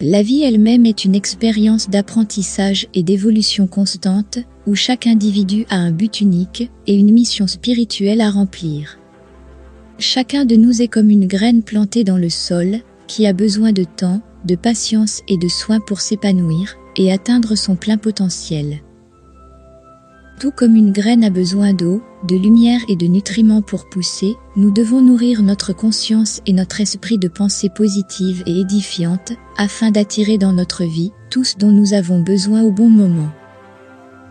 La vie elle-même est une expérience d'apprentissage et d'évolution constante, où chaque individu a un but unique et une mission spirituelle à remplir. Chacun de nous est comme une graine plantée dans le sol, qui a besoin de temps, de patience et de soins pour s'épanouir et atteindre son plein potentiel. Tout comme une graine a besoin d'eau, de lumière et de nutriments pour pousser, nous devons nourrir notre conscience et notre esprit de pensées positives et édifiantes, afin d'attirer dans notre vie tout ce dont nous avons besoin au bon moment.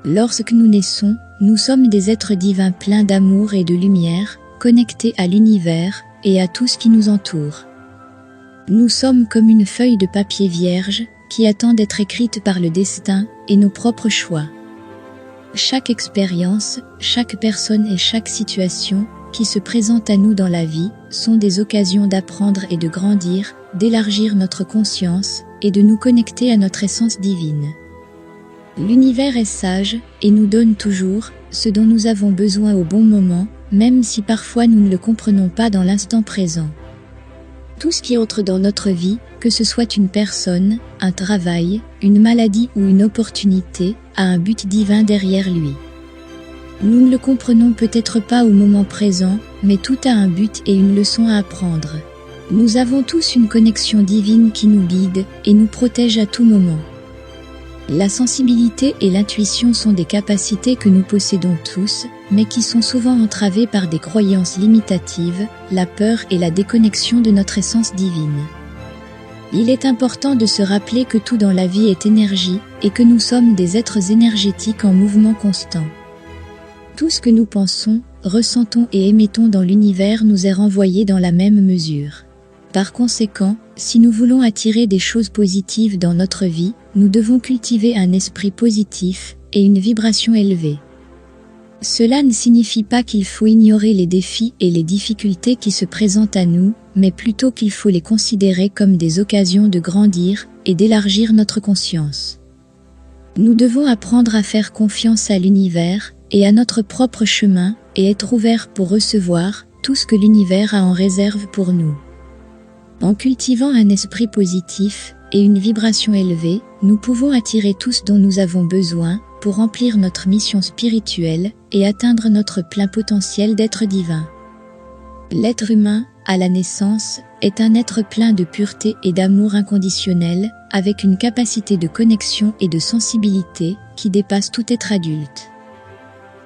Lorsque nous naissons, nous sommes des êtres divins pleins d'amour et de lumière, connectés à l'univers et à tout ce qui nous entoure. Nous sommes comme une feuille de papier vierge, qui attend d'être écrite par le destin et nos propres choix. Chaque expérience, chaque personne et chaque situation qui se présente à nous dans la vie sont des occasions d'apprendre et de grandir, d'élargir notre conscience et de nous connecter à notre essence divine. L'univers est sage et nous donne toujours ce dont nous avons besoin au bon moment, même si parfois nous ne le comprenons pas dans l'instant présent. Tout ce qui entre dans notre vie, que ce soit une personne, un travail, une maladie ou une opportunité, a un but divin derrière lui. Nous ne le comprenons peut-être pas au moment présent, mais tout a un but et une leçon à apprendre. Nous avons tous une connexion divine qui nous guide et nous protège à tout moment. La sensibilité et l'intuition sont des capacités que nous possédons tous, mais qui sont souvent entravées par des croyances limitatives, la peur et la déconnexion de notre essence divine. Il est important de se rappeler que tout dans la vie est énergie, et que nous sommes des êtres énergétiques en mouvement constant. Tout ce que nous pensons, ressentons et émettons dans l'univers nous est renvoyé dans la même mesure. Par conséquent, si nous voulons attirer des choses positives dans notre vie, nous devons cultiver un esprit positif et une vibration élevée. Cela ne signifie pas qu'il faut ignorer les défis et les difficultés qui se présentent à nous, mais plutôt qu'il faut les considérer comme des occasions de grandir et d'élargir notre conscience. Nous devons apprendre à faire confiance à l'univers et à notre propre chemin et être ouverts pour recevoir tout ce que l'univers a en réserve pour nous. En cultivant un esprit positif et une vibration élevée, nous pouvons attirer tout ce dont nous avons besoin pour remplir notre mission spirituelle et atteindre notre plein potentiel d'être divin. L'être humain, à la naissance, est un être plein de pureté et d'amour inconditionnel, avec une capacité de connexion et de sensibilité qui dépasse tout être adulte.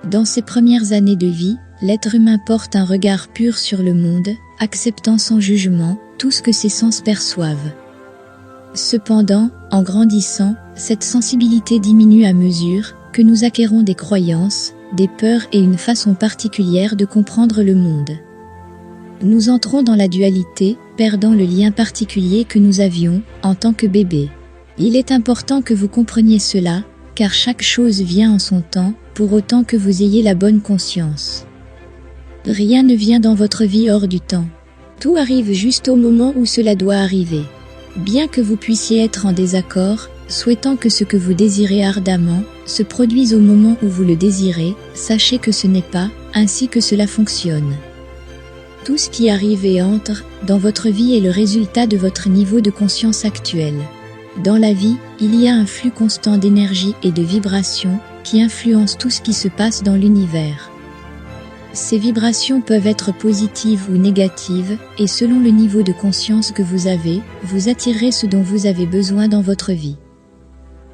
Dans ses premières années de vie, l'être humain porte un regard pur sur le monde, acceptant sans jugement tout ce que ses sens perçoivent. Cependant, en grandissant, cette sensibilité diminue à mesure que nous acquérons des croyances, des peurs et une façon particulière de comprendre le monde. Nous entrons dans la dualité, perdant le lien particulier que nous avions en tant que bébé. Il est important que vous compreniez cela, car chaque chose vient en son temps, pour autant que vous ayez la bonne conscience. Rien ne vient dans votre vie hors du temps. Tout arrive juste au moment où cela doit arriver. Bien que vous puissiez être en désaccord, souhaitant que ce que vous désirez ardemment se produise au moment où vous le désirez, sachez que ce n'est pas ainsi que cela fonctionne. Tout ce qui arrive et entre dans votre vie est le résultat de votre niveau de conscience actuel. Dans la vie, il y a un flux constant d'énergie et de vibrations qui influence tout ce qui se passe dans l'univers. Ces vibrations peuvent être positives ou négatives, et selon le niveau de conscience que vous avez, vous attirez ce dont vous avez besoin dans votre vie.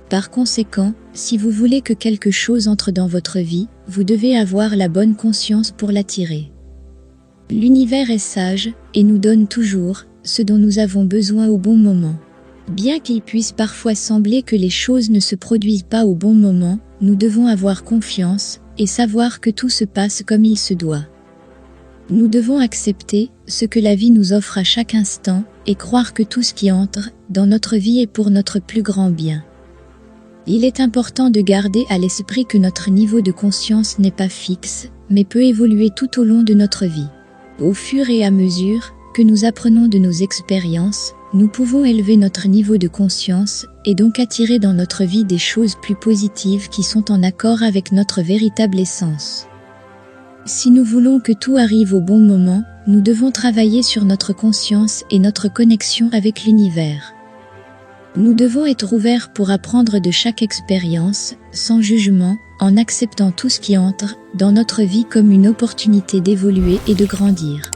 Par conséquent, si vous voulez que quelque chose entre dans votre vie, vous devez avoir la bonne conscience pour l'attirer. L'univers est sage, et nous donne toujours ce dont nous avons besoin au bon moment. Bien qu'il puisse parfois sembler que les choses ne se produisent pas au bon moment, nous devons avoir confiance, et savoir que tout se passe comme il se doit. Nous devons accepter ce que la vie nous offre à chaque instant, et croire que tout ce qui entre dans notre vie est pour notre plus grand bien. Il est important de garder à l'esprit que notre niveau de conscience n'est pas fixe, mais peut évoluer tout au long de notre vie. Au fur et à mesure que nous apprenons de nos expériences, nous pouvons élever notre niveau de conscience et donc attirer dans notre vie des choses plus positives qui sont en accord avec notre véritable essence. Si nous voulons que tout arrive au bon moment, nous devons travailler sur notre conscience et notre connexion avec l'univers. Nous devons être ouverts pour apprendre de chaque expérience, sans jugement, en acceptant tout ce qui entre dans notre vie comme une opportunité d'évoluer et de grandir.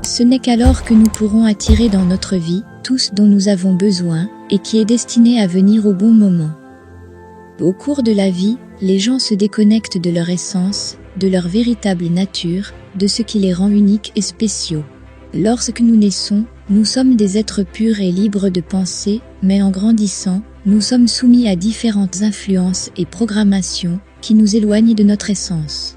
Ce n'est qu'alors que nous pourrons attirer dans notre vie tout ce dont nous avons besoin et qui est destiné à venir au bon moment. Au cours de la vie, les gens se déconnectent de leur essence, de leur véritable nature, de ce qui les rend uniques et spéciaux. Lorsque nous naissons, nous sommes des êtres purs et libres de penser, mais en grandissant, nous sommes soumis à différentes influences et programmations qui nous éloignent de notre essence.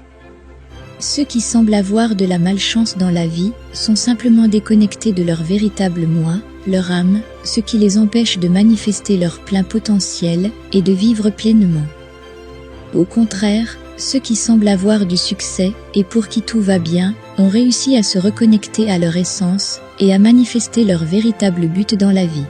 Ceux qui semblent avoir de la malchance dans la vie sont simplement déconnectés de leur véritable moi, leur âme, ce qui les empêche de manifester leur plein potentiel et de vivre pleinement. Au contraire, ceux qui semblent avoir du succès et pour qui tout va bien ont réussi à se reconnecter à leur essence et à manifester leur véritable but dans la vie.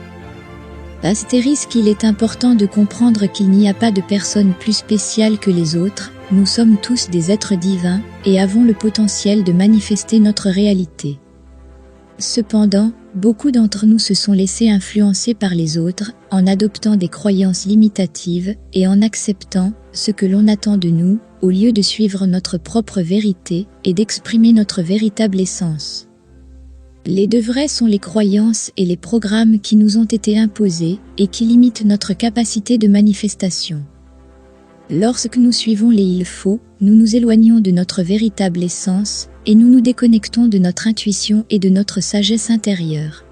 Astérisque, il est important de comprendre qu'il n'y a pas de personne plus spéciale que les autres, nous sommes tous des êtres divins et avons le potentiel de manifester notre réalité. Cependant, beaucoup d'entre nous se sont laissés influencer par les autres en adoptant des croyances limitatives et en acceptant ce que l'on attend de nous, au lieu de suivre notre propre vérité et d'exprimer notre véritable essence. Les deux vrais sont les croyances et les programmes qui nous ont été imposés et qui limitent notre capacité de manifestation. Lorsque nous suivons les il faut, nous nous éloignons de notre véritable essence et nous nous déconnectons de notre intuition et de notre sagesse intérieure.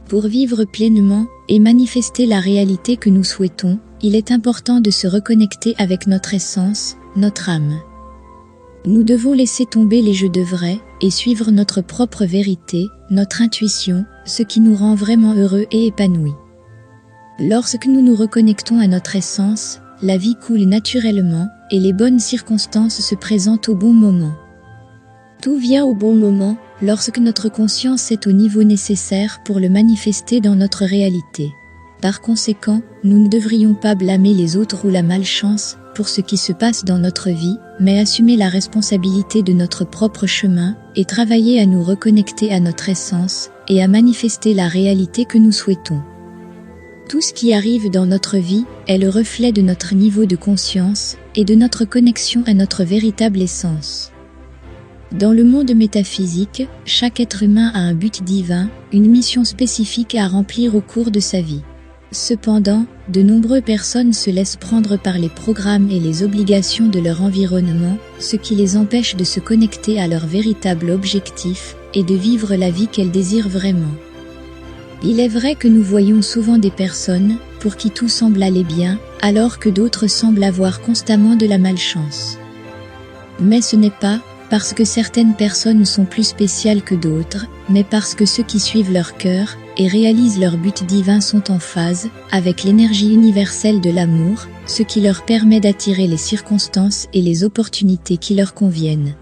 Pour vivre pleinement et manifester la réalité que nous souhaitons, il est important de se reconnecter avec notre essence, notre âme. Nous devons laisser tomber les jeux de vrai et suivre notre propre vérité, notre intuition, ce qui nous rend vraiment heureux et épanouis. Lorsque nous nous reconnectons à notre essence, la vie coule naturellement et les bonnes circonstances se présentent au bon moment. Tout vient au bon moment lorsque notre conscience est au niveau nécessaire pour le manifester dans notre réalité. Par conséquent, nous ne devrions pas blâmer les autres ou la malchance pour ce qui se passe dans notre vie, mais assumer la responsabilité de notre propre chemin et travailler à nous reconnecter à notre essence et à manifester la réalité que nous souhaitons. Tout ce qui arrive dans notre vie est le reflet de notre niveau de conscience et de notre connexion à notre véritable essence. Dans le monde métaphysique, chaque être humain a un but divin, une mission spécifique à remplir au cours de sa vie. Cependant, de nombreuses personnes se laissent prendre par les programmes et les obligations de leur environnement, ce qui les empêche de se connecter à leur véritable objectif et de vivre la vie qu'elles désirent vraiment. Il est vrai que nous voyons souvent des personnes pour qui tout semble aller bien, alors que d'autres semblent avoir constamment de la malchance. Mais ce n'est pas parce que certaines personnes sont plus spéciales que d'autres, mais parce que ceux qui suivent leur cœur et réalisent leur but divin sont en phase avec l'énergie universelle de l'amour, ce qui leur permet d'attirer les circonstances et les opportunités qui leur conviennent.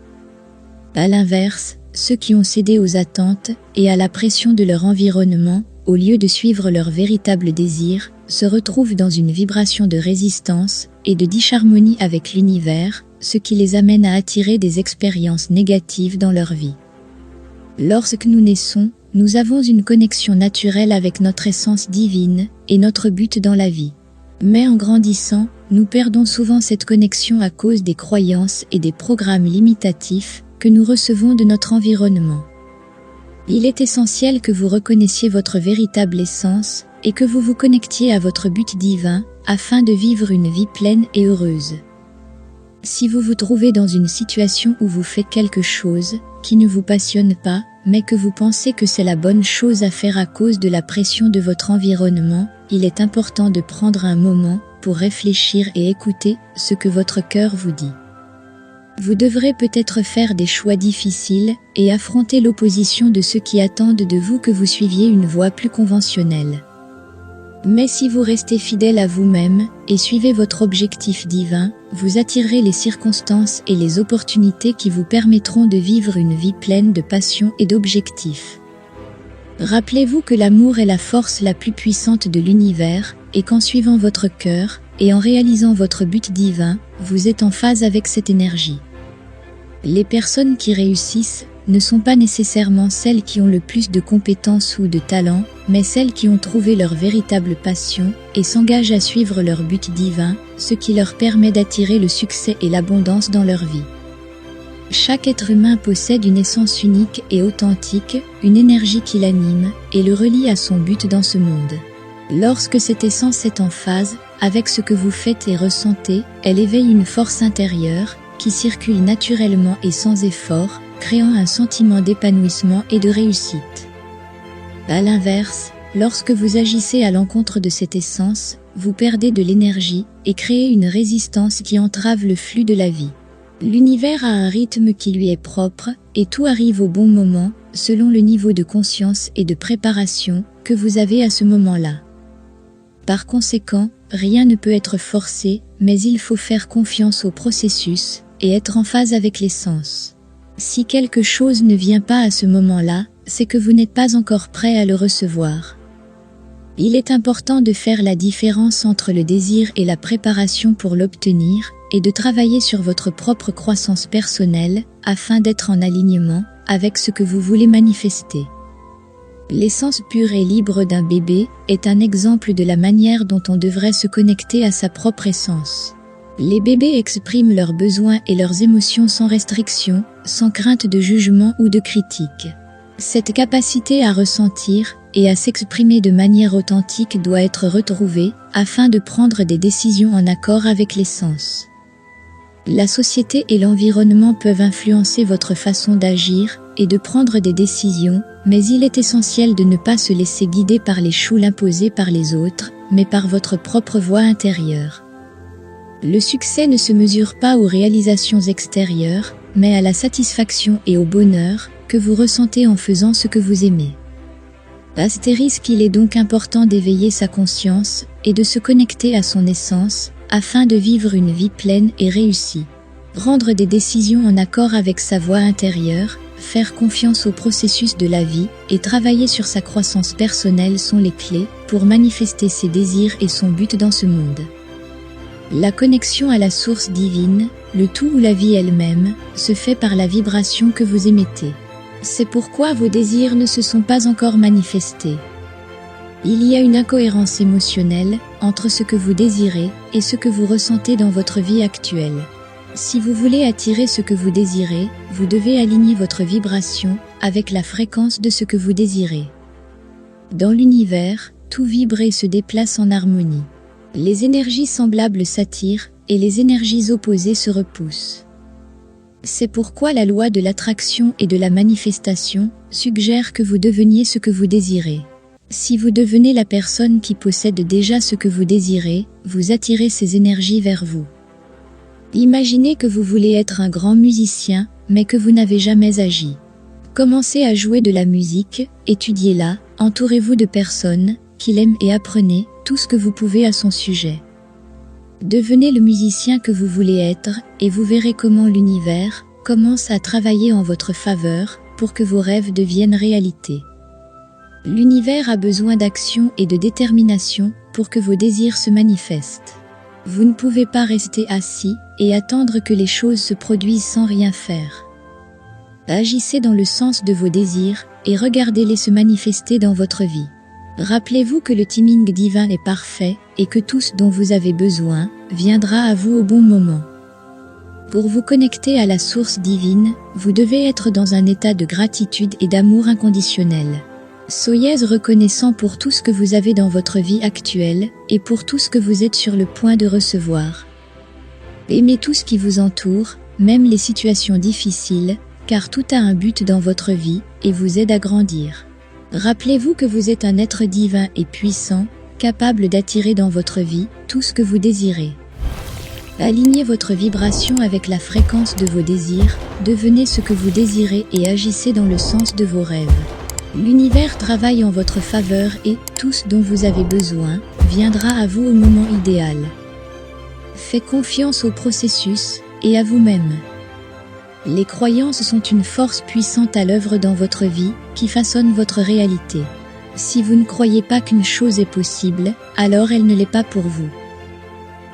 À l'inverse, ceux qui ont cédé aux attentes et à la pression de leur environnement, au lieu de suivre leur véritable désir, se retrouvent dans une vibration de résistance et de disharmonie avec l'univers, ce qui les amène à attirer des expériences négatives dans leur vie. Lorsque nous naissons, nous avons une connexion naturelle avec notre essence divine et notre but dans la vie. Mais en grandissant, nous perdons souvent cette connexion à cause des croyances et des programmes limitatifs que nous recevons de notre environnement. Il est essentiel que vous reconnaissiez votre véritable essence et que vous vous connectiez à votre but divin afin de vivre une vie pleine et heureuse. Si vous vous trouvez dans une situation où vous faites quelque chose qui ne vous passionne pas, mais que vous pensez que c'est la bonne chose à faire à cause de la pression de votre environnement, il est important de prendre un moment pour réfléchir et écouter ce que votre cœur vous dit. Vous devrez peut-être faire des choix difficiles et affronter l'opposition de ceux qui attendent de vous que vous suiviez une voie plus conventionnelle. Mais si vous restez fidèle à vous-même et suivez votre objectif divin, vous attirerez les circonstances et les opportunités qui vous permettront de vivre une vie pleine de passion et d'objectifs. Rappelez-vous que l'amour est la force la plus puissante de l'univers et qu'en suivant votre cœur et en réalisant votre but divin, vous êtes en phase avec cette énergie. Les personnes qui réussissent ne sont pas nécessairement celles qui ont le plus de compétences ou de talent, mais celles qui ont trouvé leur véritable passion et s'engagent à suivre leur but divin, ce qui leur permet d'attirer le succès et l'abondance dans leur vie. Chaque être humain possède une essence unique et authentique, une énergie qui l'anime et le relie à son but dans ce monde. Lorsque cette essence est en phase avec ce que vous faites et ressentez, elle éveille une force intérieure qui circule naturellement et sans effort, créant un sentiment d'épanouissement et de réussite. À l'inverse, lorsque vous agissez à l'encontre de cette essence, vous perdez de l'énergie et créez une résistance qui entrave le flux de la vie. L'univers a un rythme qui lui est propre et tout arrive au bon moment, selon le niveau de conscience et de préparation que vous avez à ce moment-là. Par conséquent, rien ne peut être forcé, mais il faut faire confiance au processus et être en phase avec l'essence. Si quelque chose ne vient pas à ce moment-là, c'est que vous n'êtes pas encore prêt à le recevoir. Il est important de faire la différence entre le désir et la préparation pour l'obtenir, et de travailler sur votre propre croissance personnelle, afin d'être en alignement avec ce que vous voulez manifester. L'essence pure et libre d'un bébé est un exemple de la manière dont on devrait se connecter à sa propre essence. Les bébés expriment leurs besoins et leurs émotions sans restriction, sans crainte de jugement ou de critique. Cette capacité à ressentir et à s'exprimer de manière authentique doit être retrouvée afin de prendre des décisions en accord avec l'essence. La société et l'environnement peuvent influencer votre façon d'agir et de prendre des décisions, mais il est essentiel de ne pas se laisser guider par les choules imposées par les autres, mais par votre propre voix intérieure. Le succès ne se mesure pas aux réalisations extérieures, mais à la satisfaction et au bonheur que vous ressentez en faisant ce que vous aimez. Astérisque, il est donc important d'éveiller sa conscience et de se connecter à son essence, afin de vivre une vie pleine et réussie. Prendre des décisions en accord avec sa voix intérieure, faire confiance au processus de la vie et travailler sur sa croissance personnelle sont les clés pour manifester ses désirs et son but dans ce monde. La connexion à la source divine, le tout ou la vie elle-même, se fait par la vibration que vous émettez. C'est pourquoi vos désirs ne se sont pas encore manifestés. Il y a une incohérence émotionnelle entre ce que vous désirez et ce que vous ressentez dans votre vie actuelle. Si vous voulez attirer ce que vous désirez, vous devez aligner votre vibration avec la fréquence de ce que vous désirez. Dans l'univers, tout vibre et se déplace en harmonie. Les énergies semblables s'attirent et les énergies opposées se repoussent. C'est pourquoi la loi de l'attraction et de la manifestation suggère que vous deveniez ce que vous désirez. Si vous devenez la personne qui possède déjà ce que vous désirez, vous attirez ces énergies vers vous. Imaginez que vous voulez être un grand musicien, mais que vous n'avez jamais agi. Commencez à jouer de la musique, étudiez-la, entourez-vous de personnes qui l'aiment et apprenez tout ce que vous pouvez à son sujet. Devenez le musicien que vous voulez être et vous verrez comment l'univers commence à travailler en votre faveur pour que vos rêves deviennent réalité. L'univers a besoin d'action et de détermination pour que vos désirs se manifestent. Vous ne pouvez pas rester assis et attendre que les choses se produisent sans rien faire. Agissez dans le sens de vos désirs et regardez-les se manifester dans votre vie. Rappelez-vous que le timing divin est parfait et que tout ce dont vous avez besoin viendra à vous au bon moment. Pour vous connecter à la source divine, vous devez être dans un état de gratitude et d'amour inconditionnel. Soyez reconnaissant pour tout ce que vous avez dans votre vie actuelle et pour tout ce que vous êtes sur le point de recevoir. Aimez tout ce qui vous entoure, même les situations difficiles, car tout a un but dans votre vie et vous aide à grandir. Rappelez-vous que vous êtes un être divin et puissant, capable d'attirer dans votre vie tout ce que vous désirez. Alignez votre vibration avec la fréquence de vos désirs, devenez ce que vous désirez et agissez dans le sens de vos rêves. L'univers travaille en votre faveur et tout ce dont vous avez besoin viendra à vous au moment idéal. Faites confiance au processus et à vous-même. Les croyances sont une force puissante à l'œuvre dans votre vie qui façonne votre réalité. Si vous ne croyez pas qu'une chose est possible, alors elle ne l'est pas pour vous.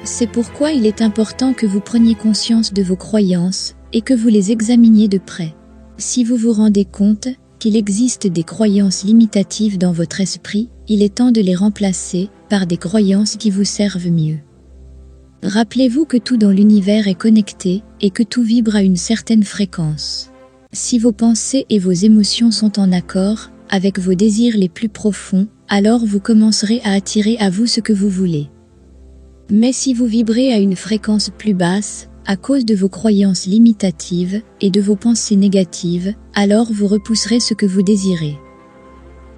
C'est pourquoi il est important que vous preniez conscience de vos croyances et que vous les examiniez de près. Si vous vous rendez compte qu'il existe des croyances limitatives dans votre esprit, il est temps de les remplacer par des croyances qui vous servent mieux. Rappelez-vous que tout dans l'univers est connecté et que tout vibre à une certaine fréquence. Si vos pensées et vos émotions sont en accord avec vos désirs les plus profonds, alors vous commencerez à attirer à vous ce que vous voulez. Mais si vous vibrez à une fréquence plus basse, à cause de vos croyances limitatives et de vos pensées négatives, alors vous repousserez ce que vous désirez.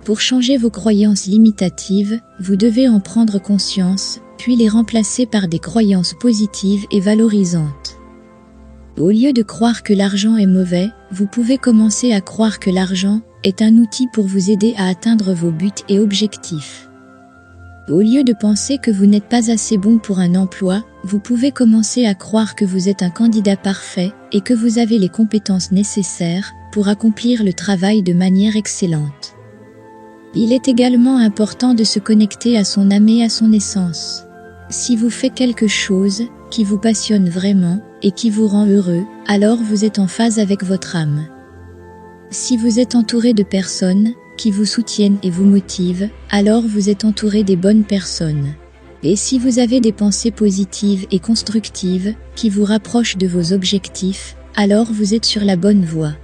Pour changer vos croyances limitatives, vous devez en prendre conscience, puis les remplacer par des croyances positives et valorisantes. Au lieu de croire que l'argent est mauvais, vous pouvez commencer à croire que l'argent est un outil pour vous aider à atteindre vos buts et objectifs. Au lieu de penser que vous n'êtes pas assez bon pour un emploi, vous pouvez commencer à croire que vous êtes un candidat parfait et que vous avez les compétences nécessaires pour accomplir le travail de manière excellente. Il est également important de se connecter à son âme et à son essence. Si vous faites quelque chose qui vous passionne vraiment et qui vous rend heureux, alors vous êtes en phase avec votre âme. Si vous êtes entouré de personnes qui vous soutiennent et vous motivent, alors vous êtes entouré des bonnes personnes. Et si vous avez des pensées positives et constructives qui vous rapprochent de vos objectifs, alors vous êtes sur la bonne voie.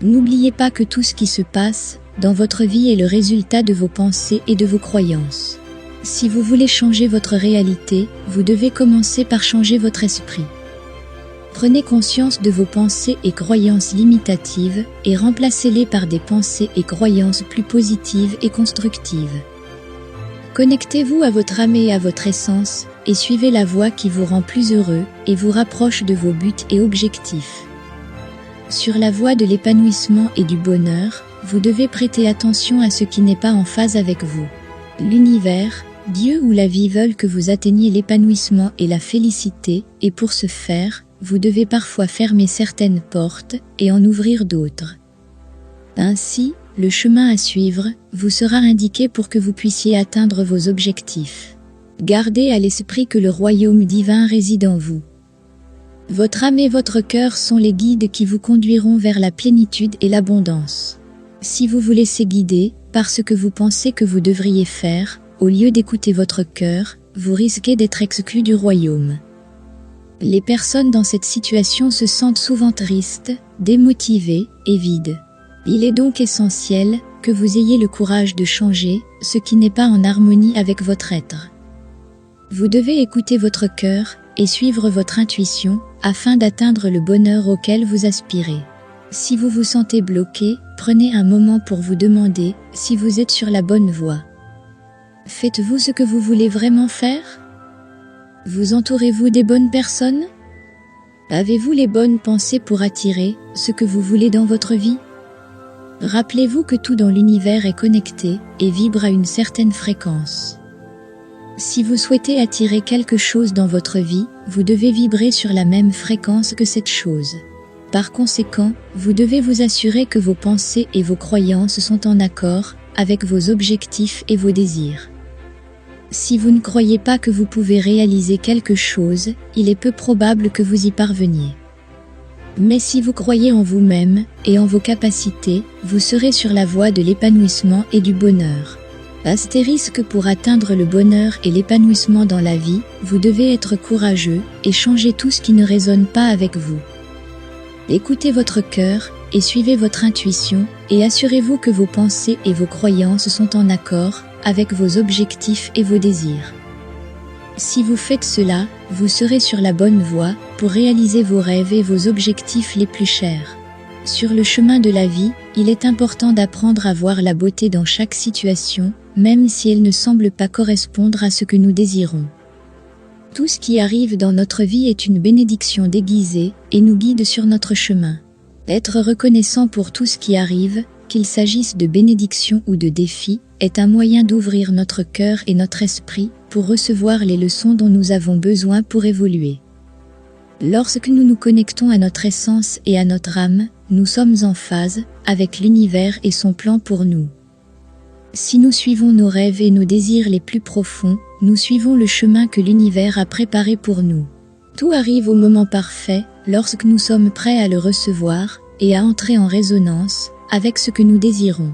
N'oubliez pas que tout ce qui se passe dans votre vie est le résultat de vos pensées et de vos croyances. Si vous voulez changer votre réalité, vous devez commencer par changer votre esprit. Prenez conscience de vos pensées et croyances limitatives et remplacez-les par des pensées et croyances plus positives et constructives. Connectez-vous à votre âme et à votre essence et suivez la voie qui vous rend plus heureux et vous rapproche de vos buts et objectifs. Sur la voie de l'épanouissement et du bonheur, vous devez prêter attention à ce qui n'est pas en phase avec vous. L'univers, Dieu ou la vie veulent que vous atteigniez l'épanouissement et la félicité, et pour ce faire, vous devez parfois fermer certaines portes et en ouvrir d'autres. Ainsi, le chemin à suivre vous sera indiqué pour que vous puissiez atteindre vos objectifs. Gardez à l'esprit que le royaume divin réside en vous. Votre âme et votre cœur sont les guides qui vous conduiront vers la plénitude et l'abondance. Si vous vous laissez guider par ce que vous pensez que vous devriez faire, au lieu d'écouter votre cœur, vous risquez d'être exclu du royaume. Les personnes dans cette situation se sentent souvent tristes, démotivées et vides. Il est donc essentiel que vous ayez le courage de changer ce qui n'est pas en harmonie avec votre être. Vous devez écouter votre cœur et suivre votre intuition afin d'atteindre le bonheur auquel vous aspirez. Si vous vous sentez bloqué, prenez un moment pour vous demander si vous êtes sur la bonne voie. Faites-vous ce que vous voulez vraiment faire? Vous entourez-vous des bonnes personnes? Avez-vous les bonnes pensées pour attirer ce que vous voulez dans votre vie? Rappelez-vous que tout dans l'univers est connecté et vibre à une certaine fréquence. Si vous souhaitez attirer quelque chose dans votre vie, vous devez vibrer sur la même fréquence que cette chose. Par conséquent, vous devez vous assurer que vos pensées et vos croyances sont en accord avec vos objectifs et vos désirs. Si vous ne croyez pas que vous pouvez réaliser quelque chose, il est peu probable que vous y parveniez. Mais si vous croyez en vous-même et en vos capacités, vous serez sur la voie de l'épanouissement et du bonheur. Astérisque pour atteindre le bonheur et l'épanouissement dans la vie, vous devez être courageux et changer tout ce qui ne résonne pas avec vous. Écoutez votre cœur et suivez votre intuition et assurez-vous que vos pensées et vos croyances sont en accord avec vos objectifs et vos désirs. Si vous faites cela, vous serez sur la bonne voie pour réaliser vos rêves et vos objectifs les plus chers. Sur le chemin de la vie, il est important d'apprendre à voir la beauté dans chaque situation, même si elle ne semble pas correspondre à ce que nous désirons. Tout ce qui arrive dans notre vie est une bénédiction déguisée et nous guide sur notre chemin. Être reconnaissant pour tout ce qui arrive, qu'il s'agisse de bénédictions ou de défis, est un moyen d'ouvrir notre cœur et notre esprit pour recevoir les leçons dont nous avons besoin pour évoluer. Lorsque nous nous connectons à notre essence et à notre âme, nous sommes en phase avec l'univers et son plan pour nous. Si nous suivons nos rêves et nos désirs les plus profonds, nous suivons le chemin que l'univers a préparé pour nous. Tout arrive au moment parfait, lorsque nous sommes prêts à le recevoir, et à entrer en résonance avec ce que nous désirons.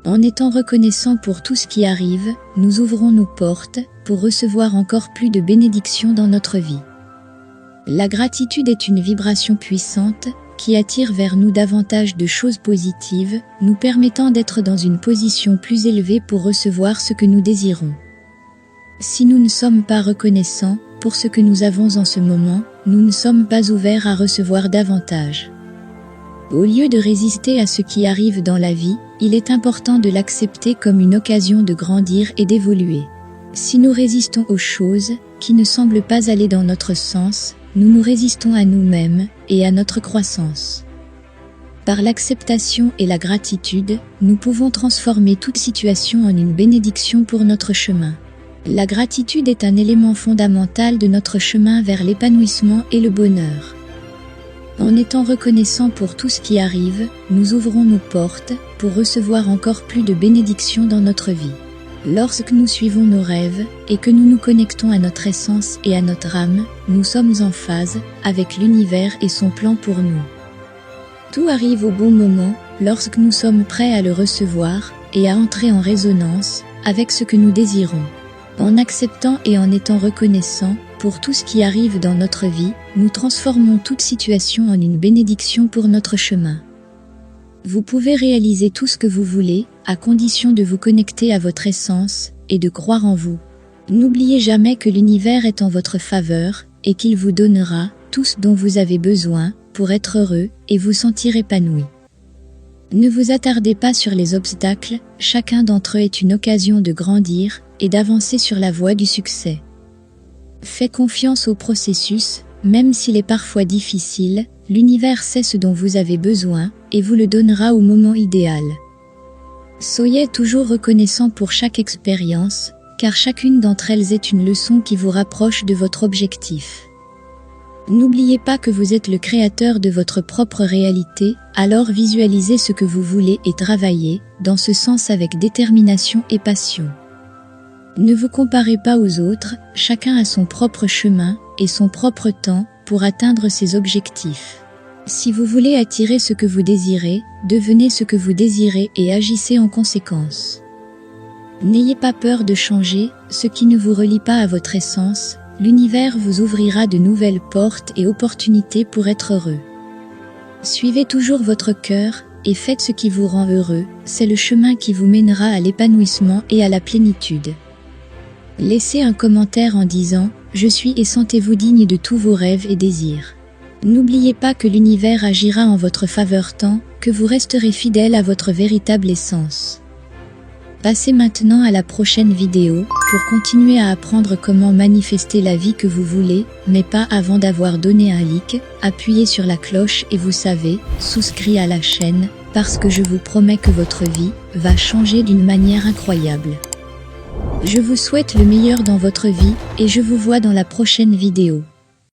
En étant reconnaissants pour tout ce qui arrive, nous ouvrons nos portes pour recevoir encore plus de bénédictions dans notre vie. La gratitude est une vibration puissante qui attire vers nous davantage de choses positives, nous permettant d'être dans une position plus élevée pour recevoir ce que nous désirons. Si nous ne sommes pas reconnaissants pour ce que nous avons en ce moment, nous ne sommes pas ouverts à recevoir davantage. Au lieu de résister à ce qui arrive dans la vie, il est important de l'accepter comme une occasion de grandir et d'évoluer. Si nous résistons aux choses qui ne semblent pas aller dans notre sens, nous nous résistons à nous-mêmes et à notre croissance. Par l'acceptation et la gratitude, nous pouvons transformer toute situation en une bénédiction pour notre chemin. La gratitude est un élément fondamental de notre chemin vers l'épanouissement et le bonheur. En étant reconnaissants pour tout ce qui arrive, nous ouvrons nos portes pour recevoir encore plus de bénédictions dans notre vie. Lorsque nous suivons nos rêves et que nous nous connectons à notre essence et à notre âme, nous sommes en phase avec l'univers et son plan pour nous. Tout arrive au bon moment lorsque nous sommes prêts à le recevoir et à entrer en résonance avec ce que nous désirons. En acceptant et en étant reconnaissants pour tout ce qui arrive dans notre vie, nous transformons toute situation en une bénédiction pour notre chemin. Vous pouvez réaliser tout ce que vous voulez, à condition de vous connecter à votre essence et de croire en vous. N'oubliez jamais que l'univers est en votre faveur et qu'il vous donnera tout ce dont vous avez besoin pour être heureux et vous sentir épanoui. Ne vous attardez pas sur les obstacles, chacun d'entre eux est une occasion de grandir et d'avancer sur la voie du succès. Faites confiance au processus, même s'il est parfois difficile, l'univers sait ce dont vous avez besoin et vous le donnera au moment idéal. Soyez toujours reconnaissant pour chaque expérience, car chacune d'entre elles est une leçon qui vous rapproche de votre objectif. N'oubliez pas que vous êtes le créateur de votre propre réalité, alors visualisez ce que vous voulez et travaillez dans ce sens avec détermination et passion. Ne vous comparez pas aux autres, chacun a son propre chemin et son propre temps pour atteindre ses objectifs. Si vous voulez attirer ce que vous désirez, devenez ce que vous désirez et agissez en conséquence. N'ayez pas peur de changer ce qui ne vous relie pas à votre essence, l'univers vous ouvrira de nouvelles portes et opportunités pour être heureux. Suivez toujours votre cœur et faites ce qui vous rend heureux, c'est le chemin qui vous mènera à l'épanouissement et à la plénitude. Laissez un commentaire en disant « Je suis » et sentez-vous digne de tous vos rêves et désirs. N'oubliez pas que l'univers agira en votre faveur tant que vous resterez fidèle à votre véritable essence. Passez maintenant à la prochaine vidéo pour continuer à apprendre comment manifester la vie que vous voulez, mais pas avant d'avoir donné un like, appuyez sur la cloche et vous savez, souscrit à la chaîne, parce que je vous promets que votre vie va changer d'une manière incroyable. Je vous souhaite le meilleur dans votre vie et je vous vois dans la prochaine vidéo.